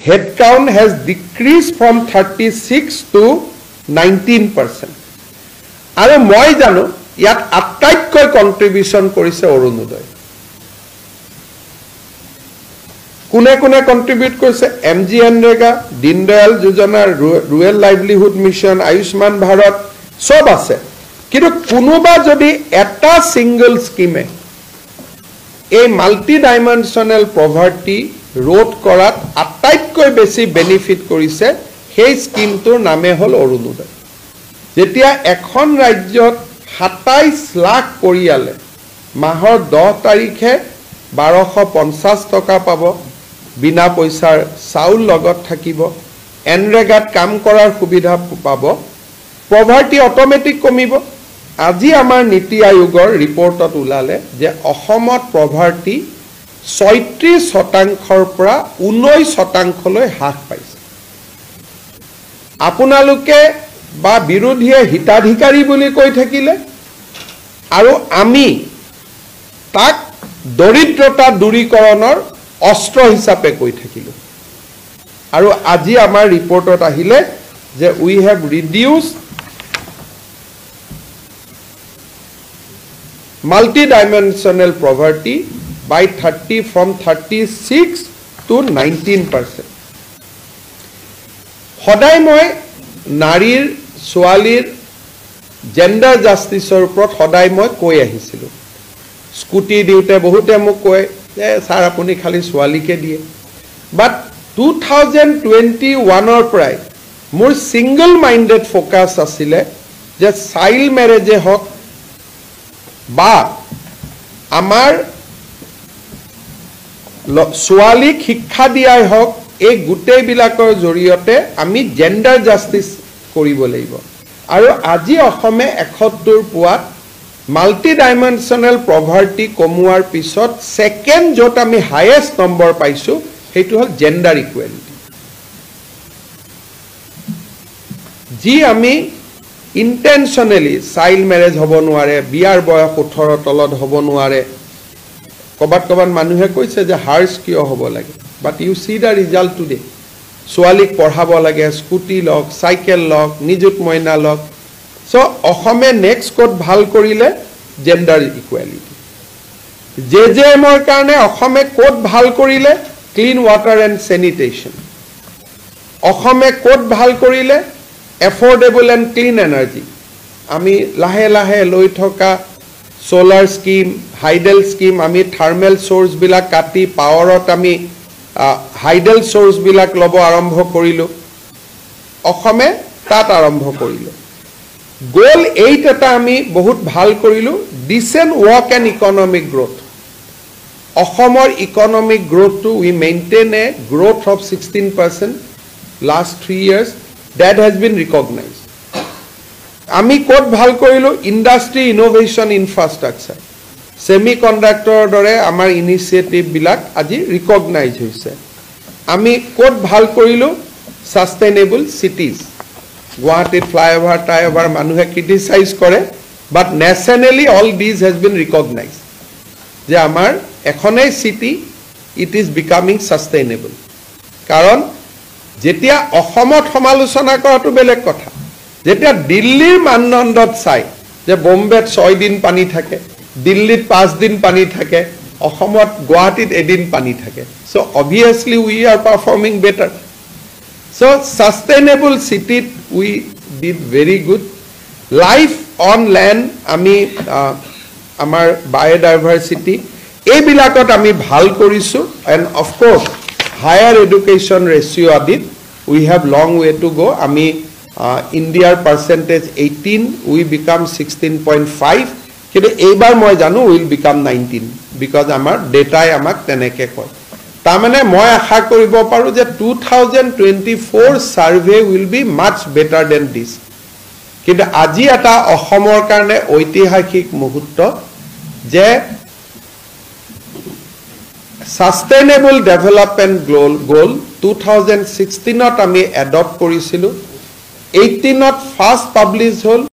headcount has decreased from 36 to 19%. আৰু মই জানো ইয়াত আটাইতকৈ কন্ট্ৰিবিউশন কৰিছে অৰুণোদয় কোনে কোনে কন্ট্ৰিবিউট কৰিছে MGNREGA Deendayal Yojana rural livelihood mission Ayushman Bharat সব আছে কিন্তু কোনোবা যদি এটা সিঙ্গল স্কিমে এই মাল্টি ডাইমেনশনাল পভাৰ্টি ৰোধ কৰাত আটাইতকৈ বেছি বেনিফিট কৰিছে সেই স্কিমটোৰ নামে হল অৰুণোদয় যেতিয়া এখন ৰাজ্যত 27 লাখ পৰিয়ালে মাহৰ 10 তাৰিখে 1250 টকা পাব বিনা পইচাৰ চাউল লগত থাকিব এনৰেগাত কাম কৰাৰ সুবিধা পাব পভাৰ্টি অটোমেটিক কমিব আজি আমাৰ নীতি আয়োগৰ ৰিপৰ্টত উলালে যে অসমত পভাৰ্টি 36% পৰা 19% লৈ হ্ৰাস পাইছে আপোনালোকে বা বিৰোধীয়ে হিতাধিকাৰী বুলি কৈ থাকিলে আৰু আমি তাক দৰিদ্ৰতা দূৰীকৰণৰ অস্ত্ৰ হিচাপে কৈ থাকিলো আৰু আজি আমাৰ ৰিপৰ্টত আহিলে যে উই have ৰিডিউসড multi-dimensional poverty by 30 from 36 to 19%. সদায় মই নাৰীৰ ছোৱালীৰ জেন্ডাৰ জাস্টিসৰ ওপৰত সদায় মই কৈ আহিছিলো স্কুটি দিউতে বহুতে মোক কয় যে স্যাৰ আপুনি খালি ছোৱালীকে দিয়ে বাট 2021 ৰ পৰাই মোৰ সিঙ্গল মাইন্ডেড ফোকাস আছিল যে চাইল্ড ম্যাৰেজে হক বা আমাৰ ছোৱালীক শিক্ষা দিয়াই হক এই গুটেই বিলাকৰ জৰিয়তে আমি জেন্ডাৰ জাস্টিস কৰিব লাগিব আৰু আজি অসমে 71 পুৱাত মাল্টি ডাইমেনশনাল পভাৰ্টি কমোৱাৰ পিছত সেকেন্ড যত আমি হাইয়েস্ট নম্বৰ পাইছো হেতু হল জেন্ডাৰ ইকুৱেলিটি যি আমি intentionally child marriage hobo nuare biar boya 18 tolot hobo nuare kobat manuhe koise je harsh kiyo hobo lage but you see the result today swalik porhabo lage scooty log cycle log nijut moina log so ohome next code bhal korile gender equality JJM or karne ohome code bhal korile clean water and sanitation ohome code bhal korile affordable and clean energy ami lahe lahe loi thoka solar scheme hydel scheme ami thermal source bilak kati power ot ami hydel source bilak lobo arambho korilu okhome tat arambho korilu goal 8 eta ami bahut bhal korilu decent work and economic growth okhomor economic growth to we maintain a growth of 16% last 3 years that has been recognized ami kot bhal korilu industry innovation infrastructure semiconductor dore amar initiative bilak aji recognize hoise ami kot bhal korilu sustainable cities Guwahati flyover flyover manuhe criticize kore but nationally all these has been recognized je amar ekhonei city it is becoming sustainable karon যেতিয়া অসমত সমালোচনা কৰাটো বেলেগ কথা যেতিয়া দিল্লীৰ মানদণ্ডত চাই যে বোম্বেত 6 দিন পানী থাকে দিল্লীত 5 দিন পানী থাকে অসমত গুৱাহাটীত এদিন পানী থাকে so obviously we are performing better so sustainable city we did very good life on land আমি আমাৰ biodiversity এই বিলাকত আমি ভাল কৰিছো and of course higher education ratio adit we have long way to go ami India percentage 18 we become 16.5 কিন্তু এইবাৰ মই জানো will become 19 because আমাৰ data আমাক তেনেকে কয় তা মানে মই আশা কৰিব পাৰো যে 2024 survey will be much better than this কিন্তু আজি এটা অসমৰ কাৰণে ঐতিহাসিক মুহূৰ্ত যে Sustainable Development Goal 2016 ot ami adopt korisilu 18 ot first published hol